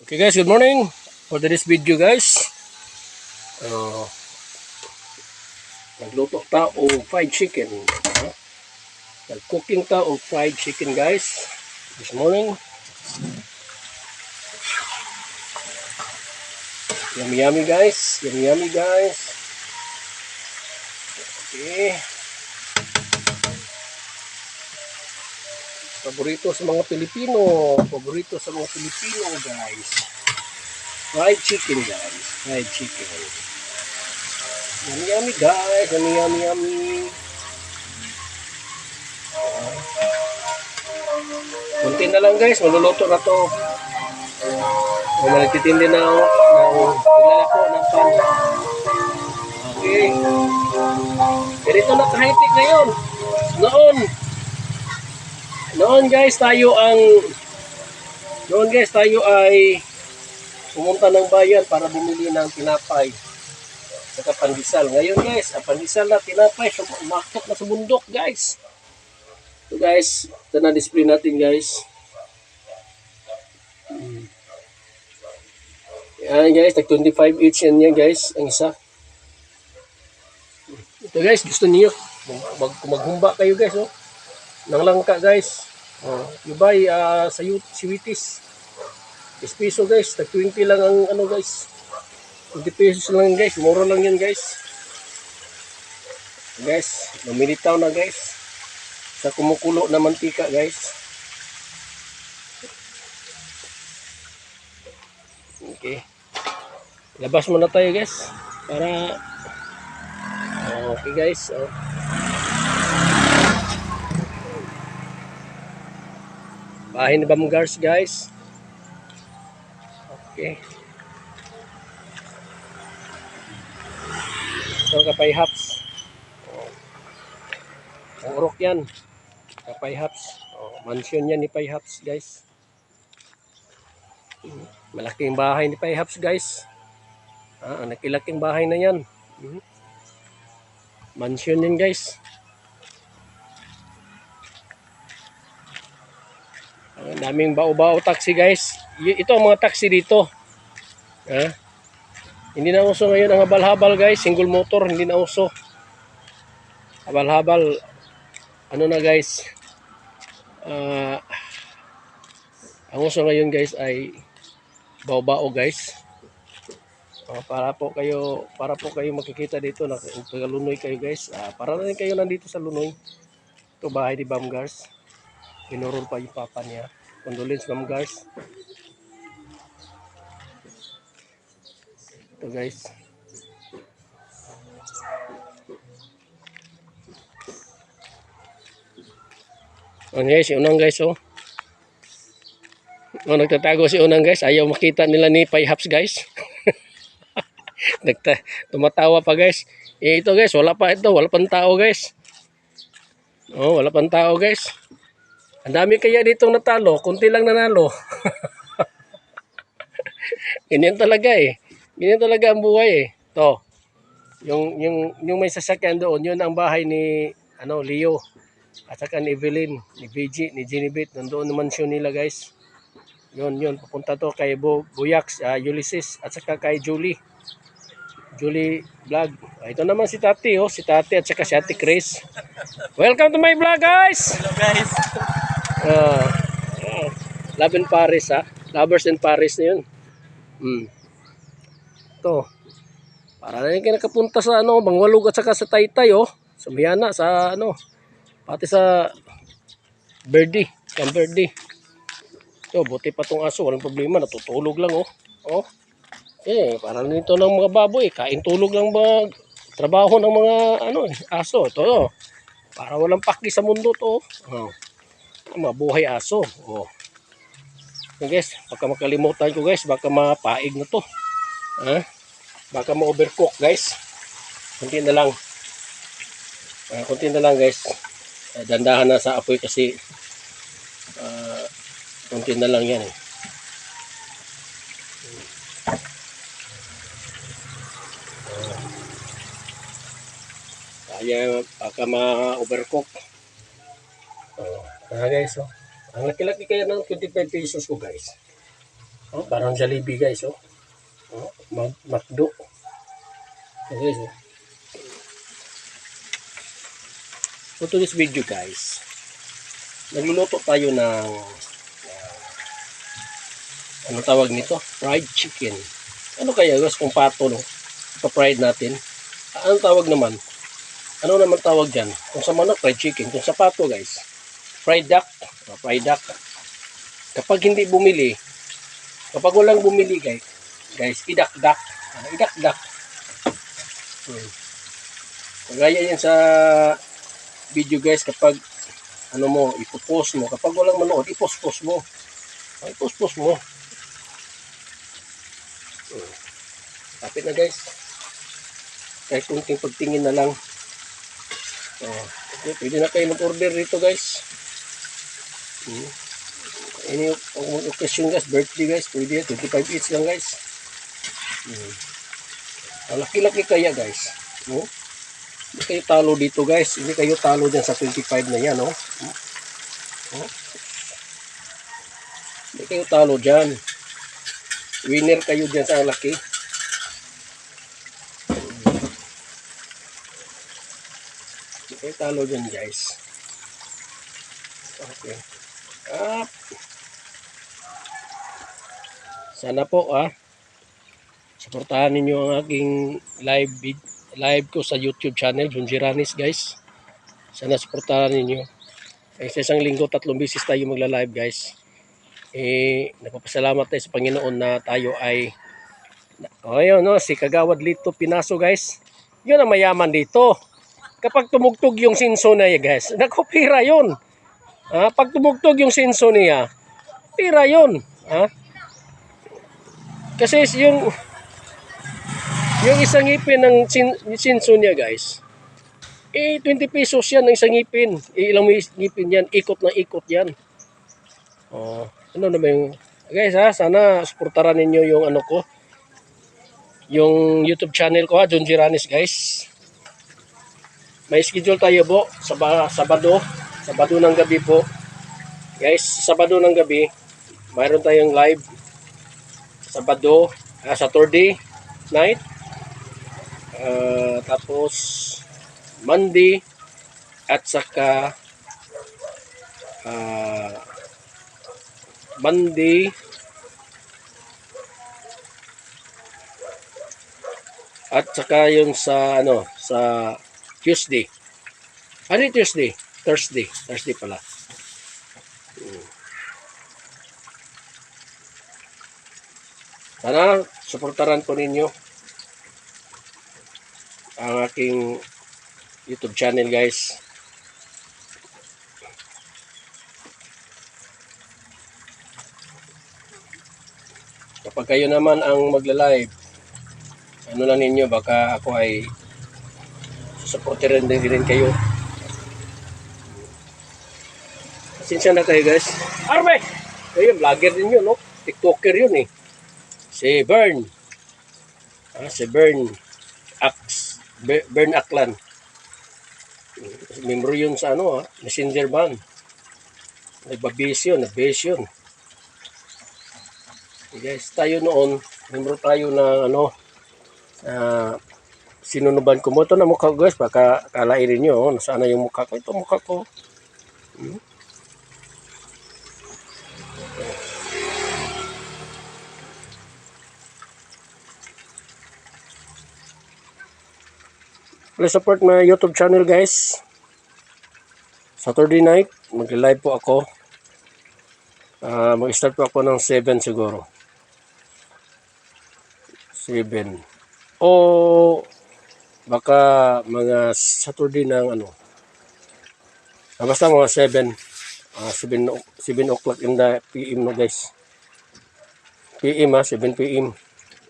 Okay guys, good morning. For this video guys, uh, nagluto ta o fried chicken. Nag-cooking ta o fried chicken guys. This morning. Yummy yummy guys. Yummy yummy guys. Okay. Paborito sa mga Pilipino. Paborito sa mga Pilipino guys. Fried chicken guys. Fried chicken. Yummy yummy guys. Yummy yummy yummy. Kunti na lang guys. Maluluto na to. Nagtitindi na ako ng naglalako ng pan. Okay. Ganito na kahipik ngayon. Noon guys tayo ay pumunta ng bayan para bumili ng tinapay saka pandesal. Ngayon guys, ang pandesal na tinapay umakit na sa bundok guys. So guys, ito na display natin guys. Yan guys, tag 25 each yan guys, ang isa. Ito guys, gusto niyo maghumba kayo guys, oh. Nang langka guys. Oh, you buy sa Sweeties. 10 piso guys, tag 20 lang ang ano guys. 20 pesos lang guys, mura lang yan guys. Guys, mamilitaw na guys. Sa kumukulo na mantika guys. Okay. Labas muna tayo guys para okay guys. Oh. Bahay ni Bamgars guys. Okay. So kapay haps. Oh. Ang urok yan. Kapay haps. Oh, mansion yan ni Pay Haps guys. Malaking bahay ni Pay Haps guys. Ang nakilaking bahay na yan. Mansion yan guys. Ang daming bao-bao taxi guys. Ito ang mga taxi dito. Hindi na uso ngayon ang habal-habal guys. Single motor, hindi na uso. Habal-habal. Ano na guys. Ang uso ngayon guys ay bao-bao guys. Para po kayo makikita dito na taga-Lunoy kayo guys. Para na rin kayo nandito sa Lunoy. Ito bahay ni Bamgars. Pinurol pa yung papa niya. Condolence Bamgars. Ito guys. Ano guys, si Unang guys oh. Nagtatago si Unang guys. Ayaw makita nila ni Pay Haps guys. Tumatawa pa guys. Ito guys, wala pang tao guys. Oh, wala pang tao guys. Ang dami kaya ditong natalo, kunti lang nanalo. Ganyan talaga eh. Ganyan talaga ang buhay eh. To. Yung may sasakyan doon, yun ang bahay ni Leo. At saka ni Evelyn, ni VG, ni Ginibit. Nandoon naman siya nila guys. Yun. Papunta to kay Buyax, Ulysses. At saka kay Julie Vlog. Ito naman si Tati oh. Si Tati at saka si Ate Chris. Welcome to my vlog guys. Hello guys. Love in Paris Lovers in Paris na yun. Ito. Para na yung nakapunta sa Bangwalug at saka sa Taytay oh. Sa Miana, sa pati sa Birdie. Camp Birdie. Ito, buti pa tong aso. Walang problema. Natutulog lang oh. Oh. Para nito ng mga baboy. Kain tulog lang ba trabaho ng mga aso. Ito oh. Para walang paki sa mundo to oh. Mabuhay aso. Oh. Okay guys, baka makalimutan ko guys, baka mapaig na to. Baka ma-overcook guys. Kunti na lang guys. Dandahan na sa apoy kasi kunti na lang yan eh. Kaya baka ma-overcook. Guys oh. Ang laki-laki kaya ng 25 pesos ko guys. Oh, parang Jollibee guys, oh. Oh, McDo. Oh, guys, oh. So to this video guys, nagluluto tayo ng ano tawag nito? Fried chicken. Ano kaya guys kung pato no? Ipa-fried natin. Anong tawag naman? Ano naman tawag dyan? Kung sa manok, fried chicken. Kung sa pato guys, fried duck. Fried duck. Kapag hindi bumili, kapag walang bumili guys, idakdak. Idakdak. Kagaya yan sa video guys, kapag ano mo, ipopost mo. Kapag walang manood, ipost-post mo. Ipost-post mo. Kapit na guys. Kahit kunting pagtingin na lang. Okay, pwede na kayo mag-order dito guys. Any occasion guys, birthday guys, pwede 25 each lang guys. Laki-laki kaya guys. Hindi kayo talo dito guys. Hindi kayo talo dyan sa 25 na yan. Hindi kayo talo dyan. Winner kayo dyan sa laki. Hindi kayo talo dyan guys. Okay. Sana po suportahan ninyo ang aking live ko sa YouTube channel, Junjiranis guys. Sana suportahan ninyo. Sa isang linggo, 3 beses tayo magla-live guys. Nagpapasalamat tayo sa Panginoon na tayo ay ayun no, si Kagawad Lito Pinaso guys. Yun ang mayaman dito. Kapag tumugtog yung sinso na guys, nakopira yun. Pag tumugtog yung sinso niya, pira yun. Kasi yung isang ngipin ng sinso niya guys, 20 pesos yan ng isang ngipin. Ilang ngipin yan, ikot na ikot yan. Ano na ba yung guys sana suportahan ninyo yung ano ko, yung YouTube channel ko John Giranes guys. May schedule tayo po Sabado ng gabi po guys. Sabado ng gabi mayroon tayong live. Sabado, Saturday night, tapos Monday at saka Monday at saka yung sa sa Tuesday. Tuesday? Thursday pala. Sana suportahan po ninyo ang aking YouTube channel guys. Kapag kayo naman ang magla-live, ano lang ninyo, baka ako ay susuportahan din kayo. Pasensya na kayo guys. Arme! Ayun, vlogger din yun, no? TikToker yun eh. Si Bern. Si Bern Aklan. Membro yun sa Messenger ban. Nagbabase yun, nag-base yun. Guys, tayo noon, membro tayo na sinunuban ko mo. Ito na mukha ko guys, baka kalain nyo, nasaan na yung mukha ko. Ito mukha ko. Please support my YouTube channel guys. Saturday night, mag-live po ako. Mag-start po ako ng 7 siguro. 7. O baka mga Saturday ng basta mga 7. 7 o'clock in the PM no guys. PM 7 PM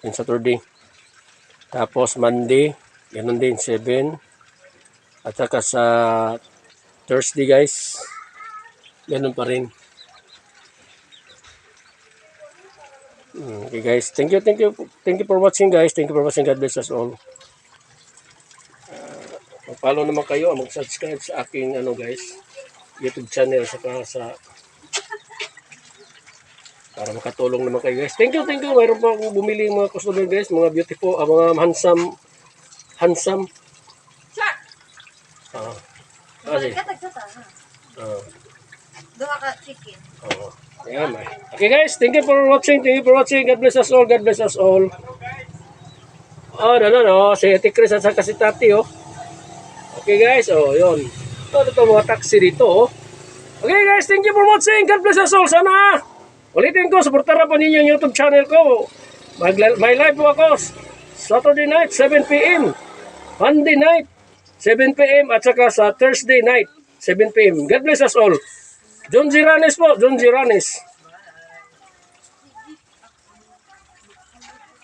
in Saturday. Tapos Monday, ganun din 7. At saka sa Thursday guys, ganun pa rin. Okay guys, thank you for watching guys. Thank you for watching. God bless us all. Mag-follow naman kayo, mag-subscribe sa aking guys, YouTube channel saka sa para makatulong naman kayo guys. Thank you. Mayroon pa akong bumili mga customer guys, mga beautiful, mga handsome. Sir! Ah, Balik kasi. ka tagsata ha. Ah, Duha ka chicken. oo. Ayan, ay. Okay guys, thank you for watching. God bless us all. Oh, no. Si Ate Chris at saka si Tati, oh. Okay guys, oh, yun. Ito mga taxi dito, oh. Okay guys, thank you for watching. God bless us all. Sana, ulitin ko, supportara pa ninyo yung YouTube channel ko. May live po ako. Saturday night, 7 p.m. Monday night, 7 p.m. At saka sa Thursday night, 7 p.m. God bless us all. John Giranes po, John Giranes.